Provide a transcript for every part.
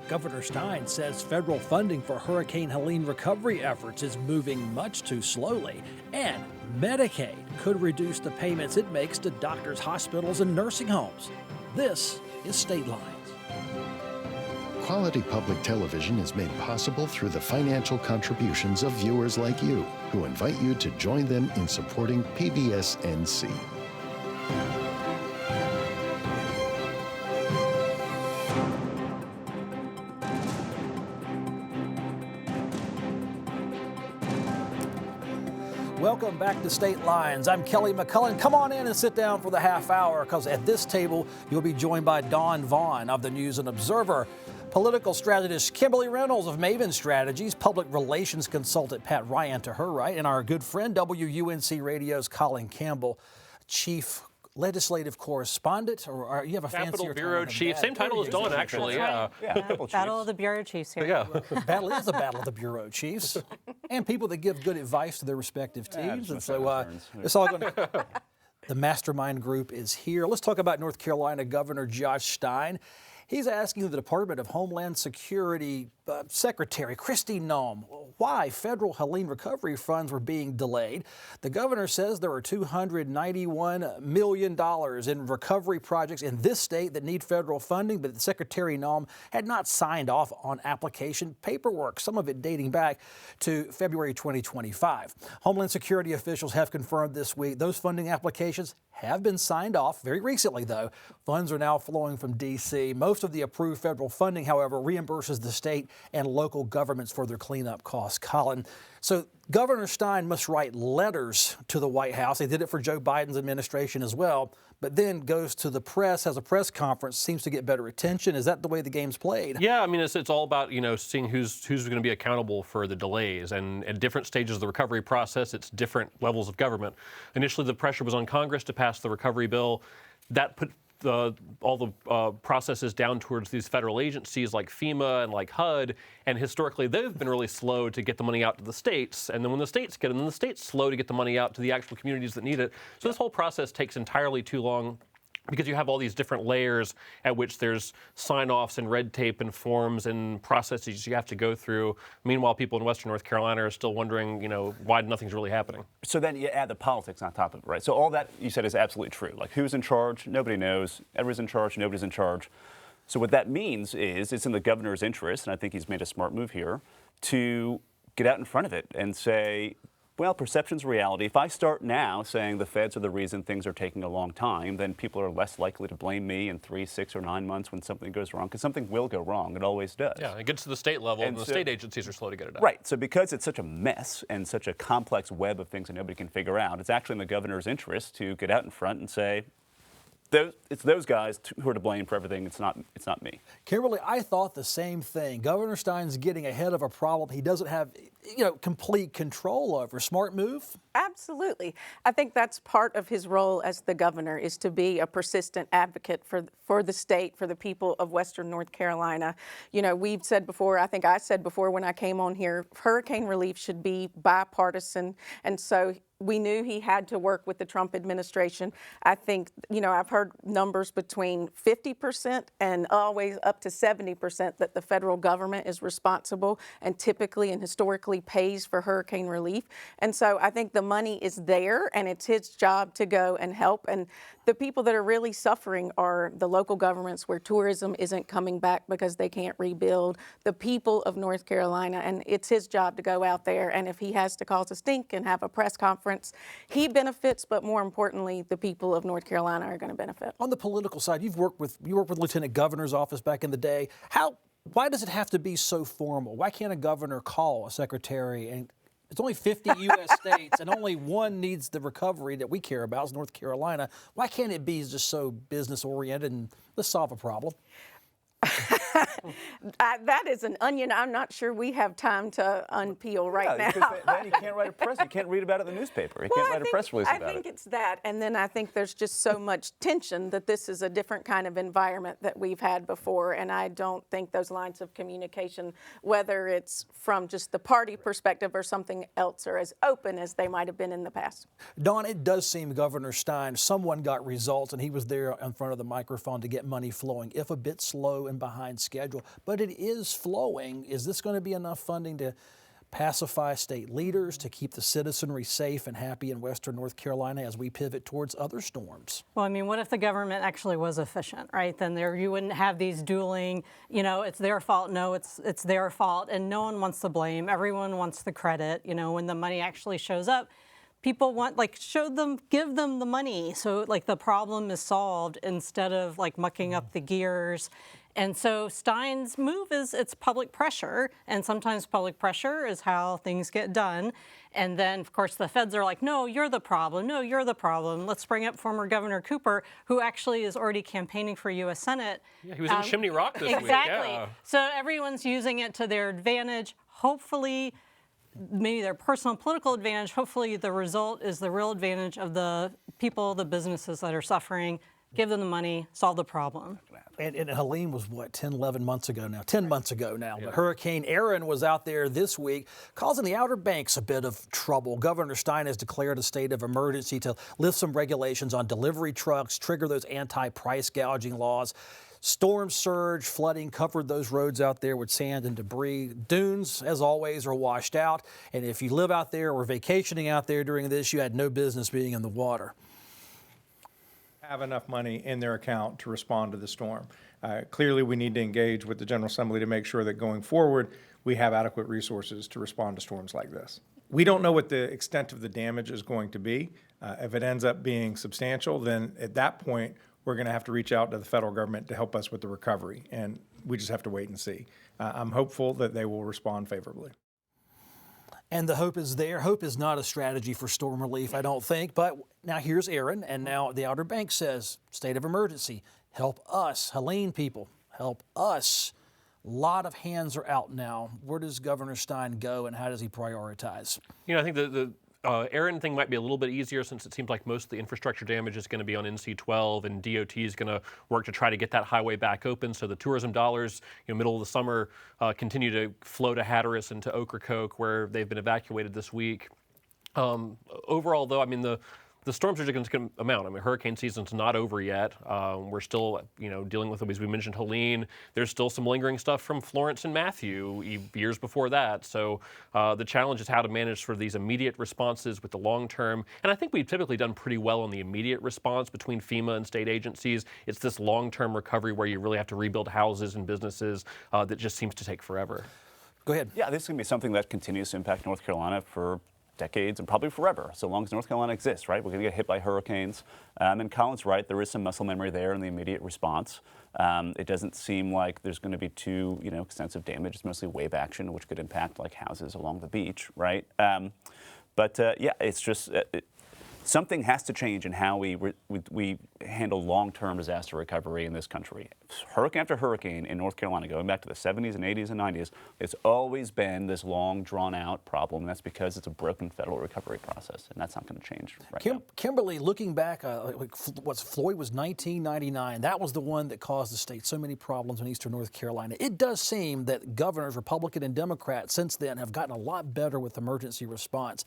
Governor Stein says federal funding for Hurricane Helene recovery efforts is moving much too slowly, and Medicaid could reduce the payments it makes to doctors, hospitals, and nursing homes. This is State Lines. Quality public television is made possible through the financial contributions of viewers like you, who invite you to join them in supporting PBS-NC. Welcome back to State Lines. I'm Kelly McCullen. Come on in and sit down for the half hour, because at this table you'll be joined by Vaughan of the News and Observer, political strategist Kimberly Reynolds of Maven Strategies, public relations consultant Pat Ryan to her right, and our good friend WUNC Radio's Colin Campbell, chief legislative correspondent, or you have a Capitol fancier Bureau title Chief. Same title as Dawn, actually. Yeah. Battle of the Bureau Chiefs here. Yeah. Battle is the battle of the bureau chiefs and people that give good advice to their respective teams. And so it's all going to. The mastermind group is here. Let's talk about North Carolina Governor Josh Stein. He's asking the Department of Homeland Security Secretary Kristi Noem why federal Helene recovery funds were being delayed. The governor says there are $291 million in recovery projects in this state that need federal funding, but Secretary Noem had not signed off on application paperwork, some of it dating back to February 2025. Homeland Security officials have confirmed this week those funding applications have been signed off very recently, though. Funds are now flowing from D.C. Most of the approved federal funding, however, reimburses the state and local governments for their cleanup costs. Colin, so Governor Stein must write letters to the White House. They did it for Joe Biden's administration as well, but then goes to the press, has a press conference, seems to get better attention. Is that the way the game's played? Yeah, I mean, it's all about, seeing who's going to be accountable for the delays. And at different stages of the recovery process, it's different levels of government. Initially, the pressure was on Congress to pass the recovery bill. That put all the processes down towards these federal agencies like FEMA and like HUD, and historically they've been really slow to get the money out to the states, and then when the states get it, then the states slow to get the money out to the actual communities that need it. So this whole process takes entirely too long, because you have all these different layers at which there's sign-offs and red tape and forms and processes you have to go through. Meanwhile, people in Western North Carolina are still wondering, why nothing's really happening. So then you add the politics on top of it, right? So all that you said is absolutely true. Like, who's in charge? Nobody knows. Everybody's in charge. Nobody's in charge. So what that means is it's in the governor's interest, and I think he's made a smart move here, to get out in front of it and say, well, perception's reality. If I start now saying the feds are the reason things are taking a long time, then people are less likely to blame me in 3, 6, or 9 months when something goes wrong, because something will go wrong. It always does. Yeah, it gets to the state level, and the state agencies are slow to get it out. Right. So because it's such a mess and such a complex web of things that nobody can figure out, it's actually in the governor's interest to get out in front and say, it's those guys who are to blame for everything. It's not me. Kimberly, I thought the same thing. Governor Stein's getting ahead of a problem he doesn't have, complete control over. Smart move? Absolutely. I think that's part of his role as the governor, is to be a persistent advocate for the state, for the people of Western North Carolina. We've said before, I think I said before when I came on here, hurricane relief should be bipartisan, and so we knew he had to work with the Trump administration. I think, I've heard numbers between 50% and always up to 70% that the federal government is responsible and typically and historically pays for hurricane relief. And so I think the money is there, and it's his job to go and help. And the people that are really suffering are the local governments where tourism isn't coming back because they can't rebuild, the people of North Carolina, and it's his job to go out there. And if he has to cause a stink and have a press conference, he benefits, but more importantly, the people of North Carolina are going to benefit. On the political side, you worked with Lieutenant Governor's office back in the day. Why does it have to be so formal? Why can't a governor call a secretary? And it's only 50 U.S. states, and only one needs the recovery that we care about, is North Carolina. Why can't it be just so business-oriented and let's solve a problem? That is an onion I'm not sure we have time to unpeel right now. Because then you can't write a press. You can't read about it in the newspaper. You can't write a press release about it. I think it's that, and then I think there's just so much tension that this is a different kind of environment that we've had before, and I don't think those lines of communication, whether it's from just the party perspective or something else, are as open as they might have been in the past. Dawn, it does seem Governor Stein, someone got results, and he was there in front of the microphone to get money flowing, if a bit slow and behind schedule, but it is flowing. Is this going to be enough funding to pacify state leaders, to keep the citizenry safe and happy in Western North Carolina as we pivot towards other storms? Well, I mean, what if the government actually was efficient, right? Then you wouldn't have these dueling, it's their fault, no, it's their fault, and no one wants the blame. Everyone wants the credit. When the money actually shows up, people want, give them the money so, the problem is solved instead of, mucking up the gears. And so Stein's move is it's public pressure, and sometimes public pressure is how things get done. And then, of course, the feds are like, no, you're the problem. No, you're the problem. Let's bring up former Governor Cooper, who actually is already campaigning for U.S. Senate. Yeah, he was in Chimney Rock this week. Exactly. Yeah. So everyone's using it to their advantage. Hopefully, maybe their personal political advantage. Hopefully, the result is the real advantage of the people, the businesses that are suffering. Give them the money, solve the problem. And Helene was, 11 months ago now? 10 months ago now. But Hurricane Erin was out there this week, causing the Outer Banks a bit of trouble. Governor Stein has declared a state of emergency to lift some regulations on delivery trucks, trigger those anti-price gouging laws. Storm surge, flooding covered those roads out there with sand and debris. Dunes, as always, are washed out. And if you live out there or vacationing out there during this, you had no business being in the water. Have enough money in their account to respond to the storm. Clearly, we need to engage with the General Assembly to make sure that going forward, we have adequate resources to respond to storms like this. We don't know what the extent of the damage is going to be. If it ends up being substantial, then at that point, we're going to have to reach out to the federal government to help us with the recovery, and we just have to wait and see. I'm hopeful that they will respond favorably. And the hope is there. Hope is not a strategy for storm relief, I don't think. But now here's Erin, and now the Outer Banks says, state of emergency. Help us. Helene people, help us. A lot of hands are out now. Where does Governor Stein go, and how does he prioritize? I think the Erin thing might be a little bit easier since it seems like most of the infrastructure damage is going to be on NC-12, and DOT is going to work to try to get that highway back open. So the tourism dollars, middle of the summer, continue to flow to Hatteras and to Ocracoke, where they've been evacuated this week. Overall, though, I mean, the storms are just going to amount. I mean, hurricane season's not over yet. We're still, dealing with, as we mentioned, Helene. There's still some lingering stuff from Florence and Matthew years before that. So the challenge is how to manage for these immediate responses with the long term. And I think we've typically done pretty well on the immediate response between FEMA and state agencies. It's this long-term recovery where you really have to rebuild houses and businesses that just seems to take forever. Go ahead. Yeah, this is going to be something that continues to impact North Carolina for decades and probably forever, so long as North Carolina exists, right? We're going to get hit by hurricanes. And Colin's right, there is some muscle memory there in the immediate response. It doesn't seem like there's going to be too, extensive damage. It's mostly wave action, which could impact like houses along the beach, right? Yeah, it's just something has to change in how we handle long-term disaster recovery in this country. Hurricane after hurricane in North Carolina, going back to the 70s and 80s and 90s, it's always been this long, drawn-out problem. And that's because it's a broken federal recovery process, and that's not going to change right now. Kimberly, looking back, Floyd was 1999. That was the one that caused the state so many problems in eastern North Carolina. It does seem that governors, Republican and Democrat, since then have gotten a lot better with emergency response.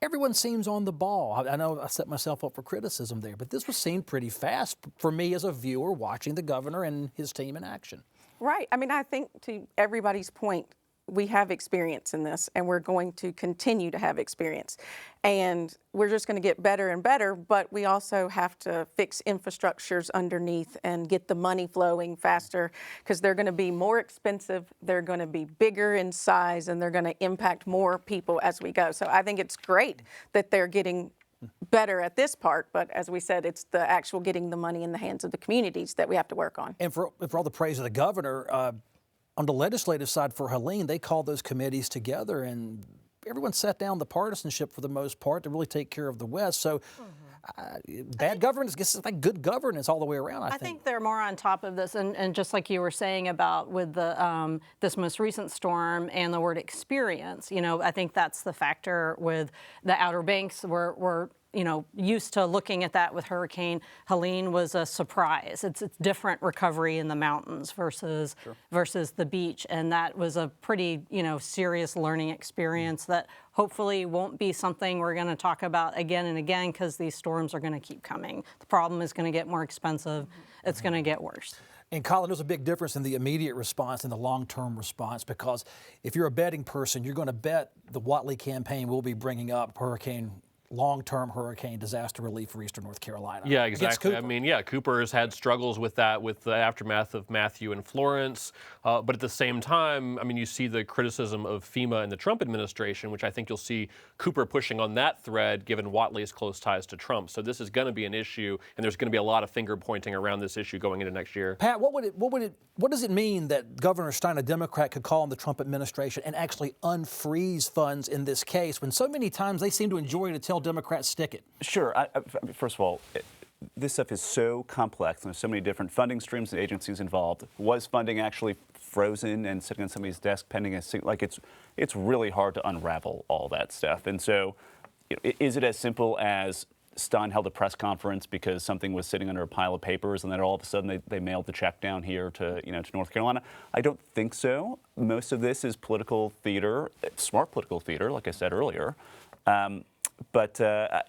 Everyone seems on the ball. I know I set myself up for criticism there, but this was seen pretty fast for me as a viewer watching the governor and his team in action. Right. I mean, I think to everybody's point, we have experience in this, and we're going to continue to have experience. And we're just going to get better and better, but we also have to fix infrastructures underneath and get the money flowing faster, because they're going to be more expensive, they're going to be bigger in size, and they're going to impact more people as we go. So I think it's great that they're getting better at this part, but as we said, it's the actual getting the money in the hands of the communities that we have to work on. And for all the praise of the governor, on the legislative side for Helene, they called those committees together, and everyone sat down the partisanship for the most part to really take care of the West. So bad governance gets like good governance all the way around, I think. I think they're more on top of this, and just like you were saying about with the this most recent storm and the word experience, I think that's the factor with the Outer Banks. We're used to looking at that with Hurricane Helene was a surprise. It's different recovery in the mountains versus the beach, and that was a pretty serious learning experience that hopefully won't be something we're going to talk about again and again, because these storms are going to keep coming. The problem is going to get more expensive. It's going to get worse. And Colin, there's a big difference in the immediate response and the long-term response, because if you're a betting person, you're going to bet the Whatley campaign will be bringing up long-term hurricane disaster relief for Eastern North Carolina. Yeah, exactly. I mean, yeah, Cooper has had struggles with that, with the aftermath of Matthew and Florence. But at the same time, I mean, you see the criticism of FEMA and the Trump administration, which I think you'll see Cooper pushing on that thread, given Whatley's close ties to Trump. So this is going to be an issue, and there's going to be a lot of finger pointing around this issue going into next year. Pat, what does it mean that Governor Stein, a Democrat, could call on the Trump administration and actually unfreeze funds in this case, when so many times they seem to enjoy to tell Democrats stick it? Sure. First of all, this stuff is so complex, and there's so many different funding streams and agencies involved. Was funding actually frozen and sitting on somebody's desk pending it's really hard to unravel all that stuff. And so, is it as simple as Stein held a press conference because something was sitting under a pile of papers, and then all of a sudden they mailed the check down here to North Carolina? I don't think so. Most of this is political theater, smart political theater, like I said earlier. But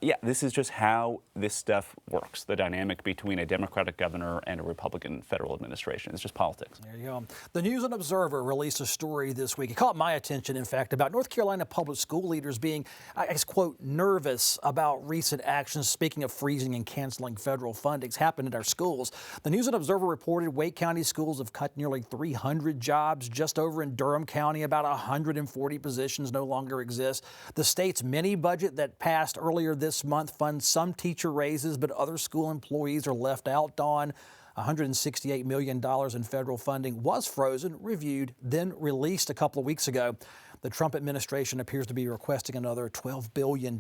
yeah, this is just how this stuff works, the dynamic between a Democratic governor and a Republican federal administration. It's just politics. There you go. The News and Observer released a story this week. It caught my attention, in fact, about North Carolina public school leaders being, I guess, quote, nervous about recent actions, speaking of freezing and canceling federal fundings, happened at our schools. The News and Observer reported Wake County schools have cut nearly 300 jobs. Just over in Durham County, about 140 positions no longer exist. The state's mini budget that passed earlier this month funds some teacher raises, but other school employees are left out. Dawn, $168 million in federal funding was frozen, reviewed, then released a couple of weeks ago. The Trump administration appears to be requesting another $12 billion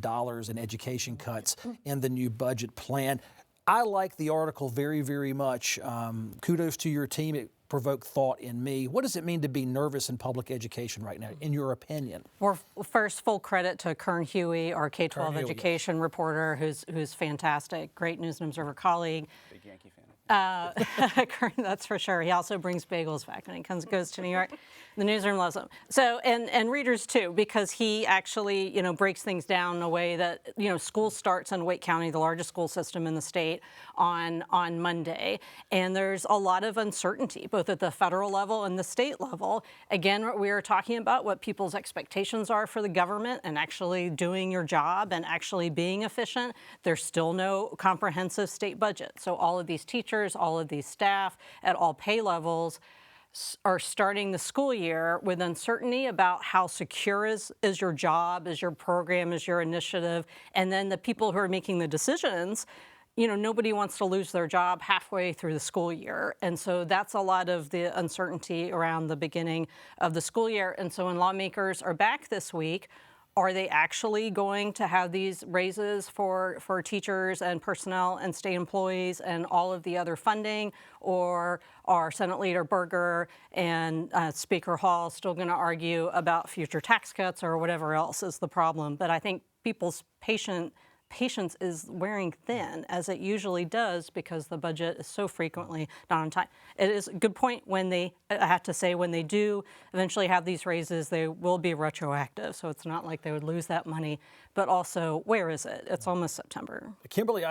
in education cuts in the new budget plan. I like the article very, very much. Kudos to your team. It provoked thought in me. What does it mean to be nervous in public education right now, in your opinion? Well, first, full credit to Kern Huey, our K-12 education reporter, who's fantastic, great News and Observer colleague. Big Yankee fan. Kern, that's for sure. He also brings bagels back when he goes to New York. The newsroom loves him. So, and readers too, because he actually, breaks things down in a way that, school starts in Wake County, the largest school system in the state, on Monday. And there's a lot of uncertainty, both at the federal level and the state level. Again, we are talking about what people's expectations are for the government and actually doing your job and actually being efficient. There's still no comprehensive state budget. So all of these teachers, all of these staff at all pay levels are starting the school year with uncertainty about how secure is your job, is your program, is your initiative, and then the people who are making the decisions, nobody wants to lose their job halfway through the school year. And so that's a lot of the uncertainty around the beginning of the school year. And so when lawmakers are back this week, are they actually going to have these raises for teachers and personnel and state employees and all of the other funding? Or are Senate Leader Berger and Speaker Hall still going to argue about future tax cuts or whatever else is the problem? But I think people's patience is wearing thin, as it usually does, because the budget is so frequently not on time. It is a good point when I have to say, when they do eventually have these raises, they will be retroactive. So it's not like they would lose that money, but also, where is it? It's almost September. Kimberly,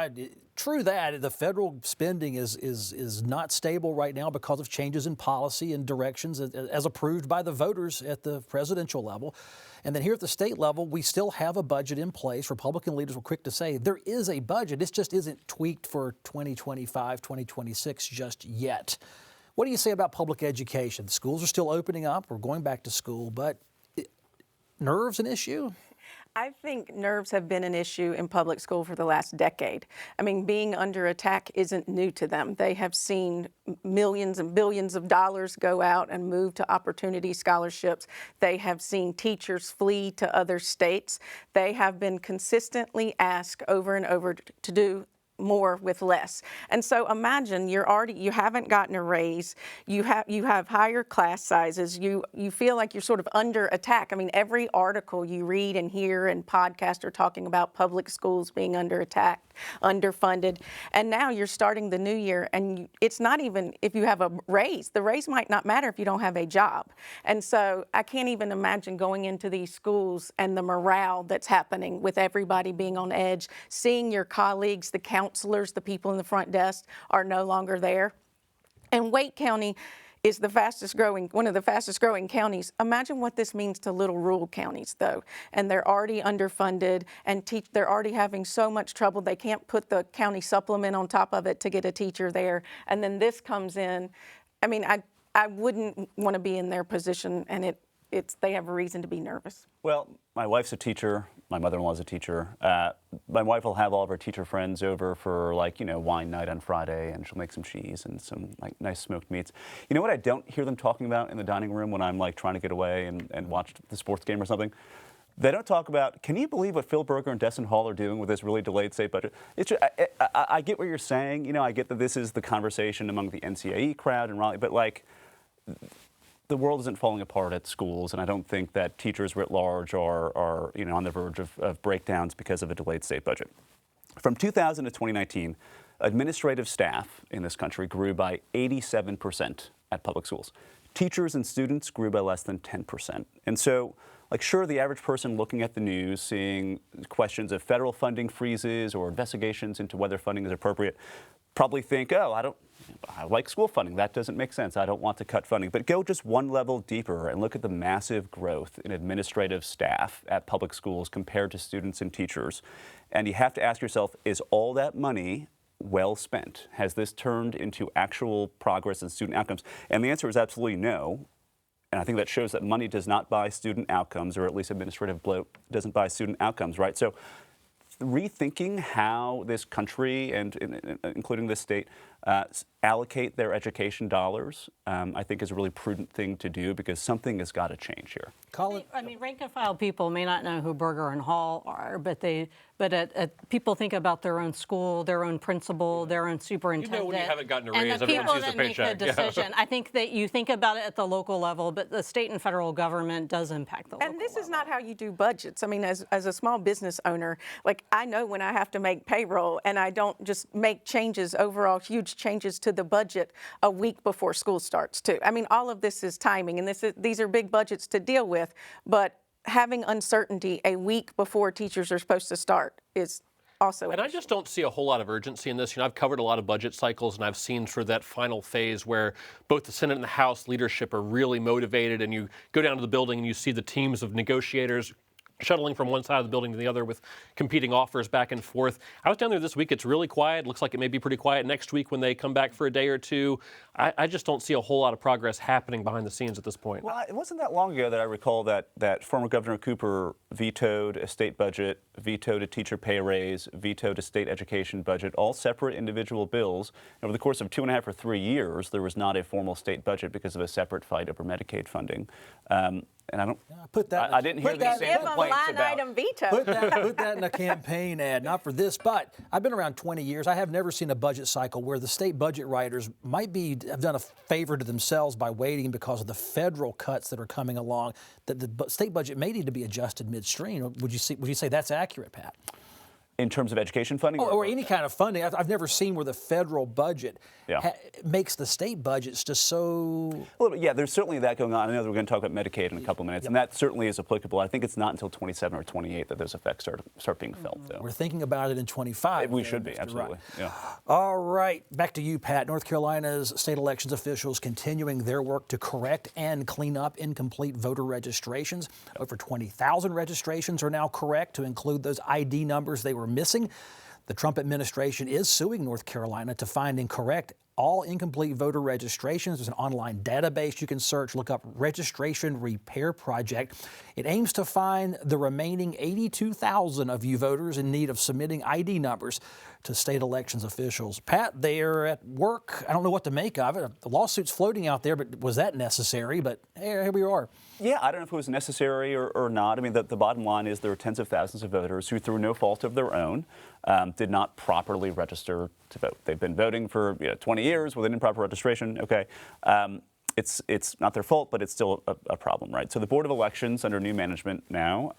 true that the federal spending is not stable right now because of changes in policy and directions as approved by the voters at the presidential level. And then here at the state level, we still have a budget in place. Republican leaders were quick to say there is a budget. It just isn't tweaked for 2025, 2026 just yet. What do you say about public education? The schools are still opening up. We're going back to school, but nerves an issue? I think nerves have been an issue in public school for the last decade. I mean, being under attack isn't new to them. They have seen millions and billions of dollars go out and move to opportunity scholarships. They have seen teachers flee to other states. They have been consistently asked over and over to do more with less. And so imagine you haven't gotten a raise, you have higher class sizes, you feel like you're sort of under attack. I mean, every article you read and hear and podcast are talking about public schools being under attack, underfunded. And now you're starting the new year, and it's not even if you have a raise. The raise might not matter if you don't have a job. And so I can't even imagine going into these schools and the morale that's happening with everybody being on edge, seeing your colleagues, the counselors, the people in the front desk are no longer there. And Wake County is the fastest growing, one of the fastest growing counties. Imagine what this means to little rural counties, though. And they're already underfunded, and they're already having so much trouble. They can't put the county supplement on top of it to get a teacher there. And then this comes in. I mean, I wouldn't want to be in their position, and they have a reason to be nervous. Well, my wife's a teacher. My mother-in-law's a teacher. My wife will have all of her teacher friends over for wine night on Friday, and she'll make some cheese and some nice smoked meats. You know what I don't hear them talking about in the dining room when I'm trying to get away and watch the sports game or something? They don't talk about, can you believe what Phil Berger and Destin Hall are doing with this really delayed state budget? It's just, I get what you're saying. I get that this is the conversation among the NCAE crowd and Raleigh, but the world isn't falling apart at schools, and I don't think that teachers writ large are on the verge of breakdowns because of a delayed state budget. From 2000 to 2019, administrative staff in this country grew by 87% at public schools. Teachers and students grew by less than 10%. And so, sure, the average person looking at the news, seeing questions of federal funding freezes or investigations into whether funding is appropriate, probably think, I like school funding. That doesn't make sense. I don't want to cut funding. But go just one level deeper and look at the massive growth in administrative staff at public schools compared to students and teachers. And you have to ask yourself, is all that money well spent? Has this turned into actual progress in student outcomes? And the answer is absolutely no. And I think that shows that money does not buy student outcomes, or at least administrative bloat doesn't buy student outcomes, right? So rethinking how this country, and including this state, allocate their education dollars, I think is a really prudent thing to do, because something has got to change here. Colin? I mean, rank and file people may not know who Berger and Hall are, but people think about their own school, their own principal, their own superintendent. When you haven't gotten a and raise, the everyone people sees that their make paycheck. the decision. I think that you think about it at the local level, but the state and federal government does impact the local And this level. is not how you do budgets. I mean, as a small business owner, I know when I have to make payroll, and I don't just make changes, overall huge changes to the budget a week before school starts, too. I mean, all of this is timing, and these are big budgets to deal with, but having uncertainty a week before teachers are supposed to start is also. And I just don't see a whole lot of urgency in this. I've covered a lot of budget cycles, and I've seen sort of that final phase where both the Senate and the House leadership are really motivated, and you go down to the building and you see the teams of negotiators shuttling from one side of the building to the other with competing offers back and forth. I was down there this week. It's really quiet. Looks like it may be pretty quiet next week when they come back for a day or two. I just don't see a whole lot of progress happening behind the scenes at this point. Well, it wasn't that long ago that I recall that former Governor Cooper vetoed a state budget, vetoed a teacher pay raise, vetoed a state education budget, all separate individual bills. And over the course of 2.5 or 3 years, there was not a formal state budget because of a separate fight over Medicaid funding. And I don't. I didn't hear the same complaints about. Item veto. Put that in a campaign ad, not for this. But I've been around 20 years. I have never seen a budget cycle where the state budget writers have done a favor to themselves by waiting because of the federal cuts that are coming along. That the state budget may need to be adjusted midstream. Would you say that's accurate, Pat? In terms of education funding? Or any kind of funding. I've never seen where the federal budget makes the state budgets just so. Well, yeah, there's certainly that going on. I know that we're going to talk about Medicaid in a couple of minutes, and that certainly is applicable. I think it's not until 27 or 28 that those effects start being felt, though. We're thinking about it in 25. We should be, absolutely. Yeah. All right, back to you, Pat. North Carolina's state elections officials continuing their work to correct and clean up incomplete voter registrations. Over 20,000 registrations are now correct to include those ID numbers they were missing. The Trump administration is suing North Carolina to find and correct all incomplete voter registrations. There's an online database you can search, look up Registration Repair Project. It aims to find the remaining 82,000 of you voters in need of submitting ID numbers to state elections officials. Pat, they're at work. I don't know what to make of it. The lawsuit's floating out there, but was that necessary? But here we are. Yeah, I don't know if it was necessary or not. I mean, the bottom line is there are tens of thousands of voters who, through no fault of their own, did not properly register to vote. They've been voting for 20 years with an improper registration. Okay. It's not their fault, but it's still a problem, right? So the Board of Elections, under new management now,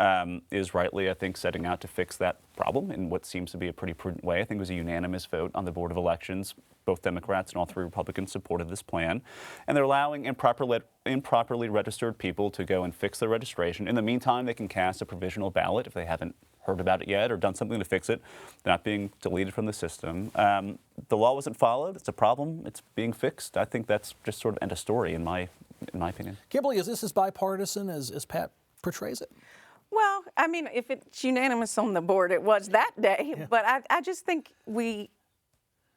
is rightly, I think, setting out to fix that problem in what seems to be a pretty prudent way. I think it was a unanimous vote on the Board of Elections. Both Democrats and all 3 Republicans supported this plan. And they're allowing improperly registered people to go and fix their registration. In the meantime, they can cast a provisional ballot if they haven't heard about it yet or done something to fix it. They're not being deleted from the system. The law wasn't followed. It's a problem. It's being fixed. I think that's just sort of end of story in my opinion. Kimberly, is this as bipartisan as Pat portrays it? Well, I mean, if it's unanimous on the board, it was that day. Yeah. But I just think the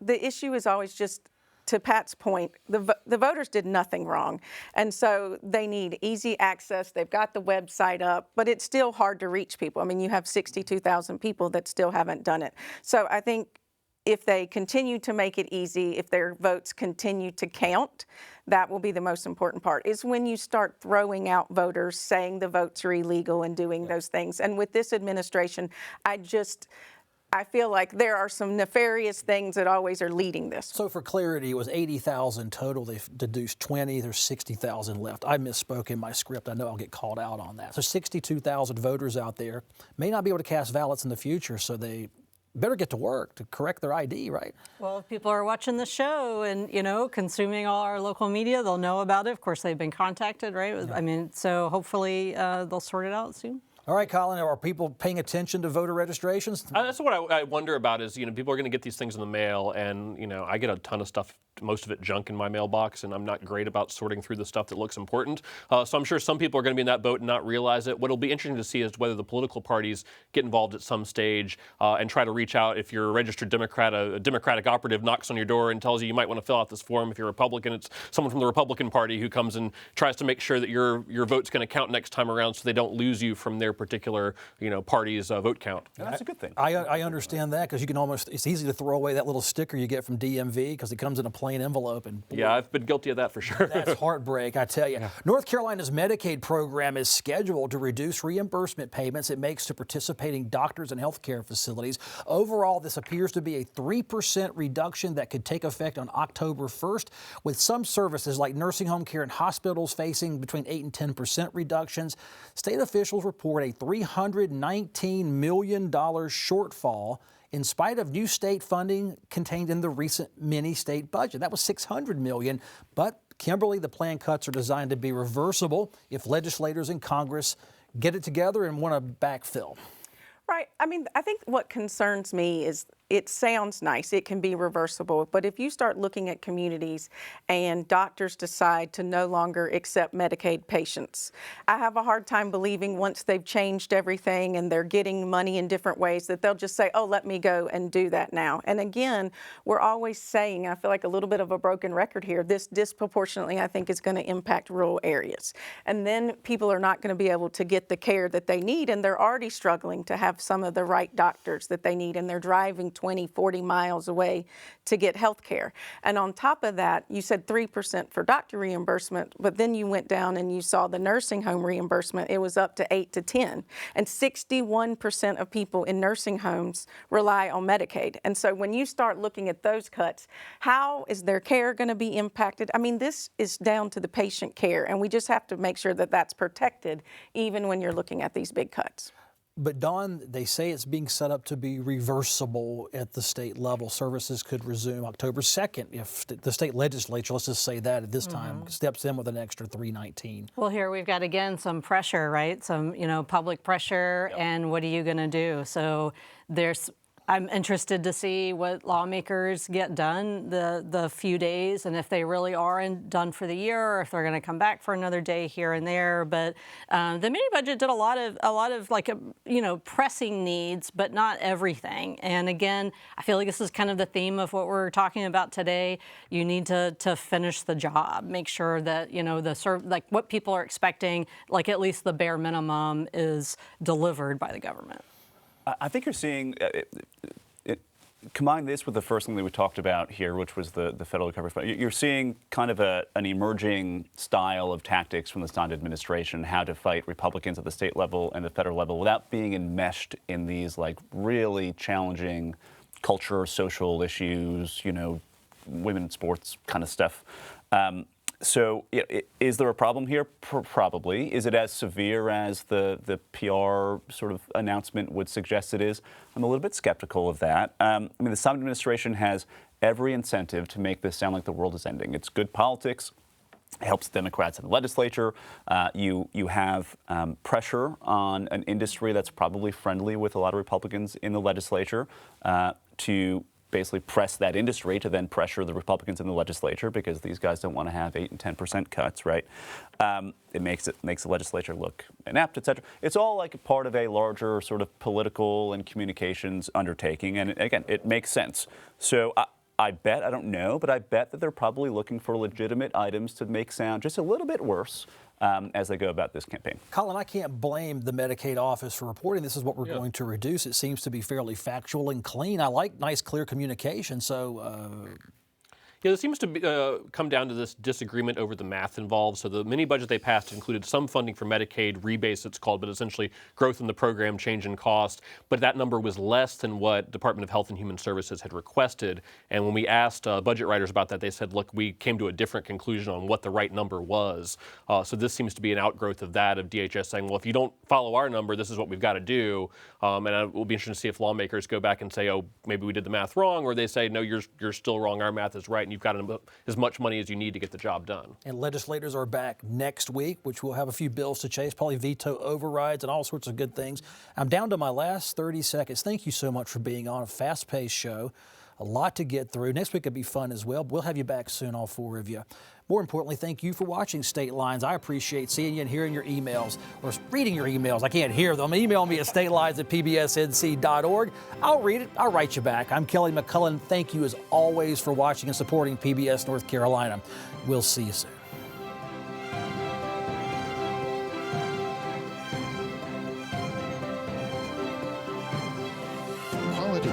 issue is always just, to Pat's point, the voters did nothing wrong. And so they need easy access. They've got the website up, but it's still hard to reach people. I mean, you have 62,000 people that still haven't done it. So I think if they continue to make it easy, if their votes continue to count, that will be the most important part, is when you start throwing out voters, saying the votes are illegal and doing those things. And with this administration, I feel like there are some nefarious things that always are leading this. So for clarity, it was 80,000 total. They've deduced 20. There's 60,000 left. I misspoke in my script. I know I'll get called out on that. So 62,000 voters out there may not be able to cast ballots in the future, so they better get to work to correct their ID, right? Well, if people are watching the show and, consuming all our local media, they'll know about it. Of course, they've been contacted, right? Yeah. I mean, so hopefully they'll sort it out soon. All right, Colin, are people paying attention to voter registrations? That's what I wonder about is, people are going to get these things in the mail, and, I get a ton of stuff, most of it junk in my mailbox, and I'm not great about sorting through the stuff that looks important. So I'm sure some people are going to be in that boat and not realize it. What'll be interesting to see is whether the political parties get involved at some stage and try to reach out. If you're a registered Democrat, a Democratic operative knocks on your door and tells you might want to fill out this form. If you're a Republican, it's someone from the Republican Party who comes and tries to make sure that your vote's going to count next time around, so they don't lose you from their particular party's vote count. And that's a good thing. I understand that, because you can it's easy to throw away that little sticker you get from DMV because it comes in a plain envelope. And boy, yeah, I've been guilty of that for sure. That's heartbreak, I tell you. Yeah. North Carolina's Medicaid program is scheduled to reduce reimbursement payments it makes to participating doctors and healthcare facilities. Overall, this appears to be a 3% reduction that could take effect on October 1st, with some services like nursing home care and hospitals facing between 8 and 10% reductions. State officials report a $319 million shortfall in spite of new state funding contained in the recent mini-state budget. That was $600 million. But, Kimberly, the planned cuts are designed to be reversible if legislators in Congress get it together and want to backfill. Right. I mean, I think what concerns me is it sounds nice, it can be reversible, but if you start looking at communities and doctors decide to no longer accept Medicaid patients, I have a hard time believing once they've changed everything and they're getting money in different ways that they'll just say, oh, let me go and do that now. And again, we're always saying, I feel like a little bit of a broken record here, this disproportionately, I think, is going to impact rural areas. And then people are not going to be able to get the care that they need, and they're already struggling to have some of the right doctors that they need, and they're driving 20, 40 miles away to get health care. And on top of that, you said 3% for doctor reimbursement, but then you went down and you saw the nursing home reimbursement. It was up to 8 to 10. And 61% of people in nursing homes rely on Medicaid. And so when you start looking at those cuts, how is their care going to be impacted? I mean, this is down to the patient care, and we just have to make sure that that's protected even when you're looking at these big cuts. But, Dawn, they say it's being set up to be reversible at the state level. Services could resume October 2nd if the state legislature, let's just say that at this time, steps in with an extra $319. Well, here we've got, again, some pressure, right? Some, public pressure, and what are you going to do? So I'm interested to see what lawmakers get done the few days, and if they really are done for the year, or if they're going to come back for another day here and there. But the mini budget did a lot of pressing needs, but not everything. And again, I feel like this is kind of the theme of what we're talking about today. You need to finish the job, make sure that what people are expecting, like at least the bare minimum, is delivered by the government. I think you're seeing, combine this with the first thing that we talked about here, which was the federal recovery fund. You're seeing kind of an emerging style of tactics from the Stein administration, how to fight Republicans at the state level and the federal level without being enmeshed in these really challenging culture, social issues, women in sports kind of stuff. So is there a problem here? Probably. Is it as severe as the PR sort of announcement would suggest it is? I'm a little bit skeptical of that. The Stein administration has every incentive to make this sound like the world is ending. It's good politics. helps Democrats in the legislature. You have pressure on an industry that's probably friendly with a lot of Republicans in the legislature to basically press that industry to then pressure the Republicans in the legislature, because these guys don't want to have 8 and 10% cuts, right? It makes the legislature look inept, et cetera. It's all like a part of a larger sort of political and communications undertaking, and again, it makes sense. So I bet, I don't know, but I bet that they're probably looking for legitimate items to make sound just a little bit worse as they go about this campaign. Colin, I can't blame the Medicaid office for reporting this is what we're going to reduce. It seems to be fairly factual and clean. I like nice, clear communication. So Yeah, there seems to be, come down to this disagreement over the math involved. So the mini budget they passed included some funding for Medicaid, rebates it's called, but essentially growth in the program, change in cost. But that number was less than what Department of Health and Human Services had requested. And when we asked budget writers about that, they said, look, we came to a different conclusion on what the right number was. So this seems to be an outgrowth of that, of DHS saying, well, if you don't follow our number, this is what we've got to do. And it will be interesting to see if lawmakers go back and say, oh, maybe we did the math wrong, or they say, no, you're still wrong, our math is right, and you've got as much money as you need to get the job done. And legislators are back next week, which will have a few bills to chase, probably veto overrides and all sorts of good things. I'm down to my last 30 seconds. Thank you so much for being on a fast-paced show. A lot to get through. Next week will be fun as well. We'll have you back soon, all four of you. More importantly, thank you for watching State Lines. I appreciate seeing you and hearing your emails, or reading your emails. I can't hear them. Email me at statelines@pbsnc.org. I'll read it. I'll write you back. I'm Kelly McCullen. Thank you as always for watching and supporting PBS North Carolina. We'll see you soon.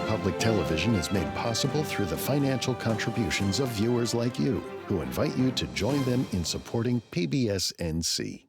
Public television is made possible through the financial contributions of viewers like you, who invite you to join them in supporting PBS NC.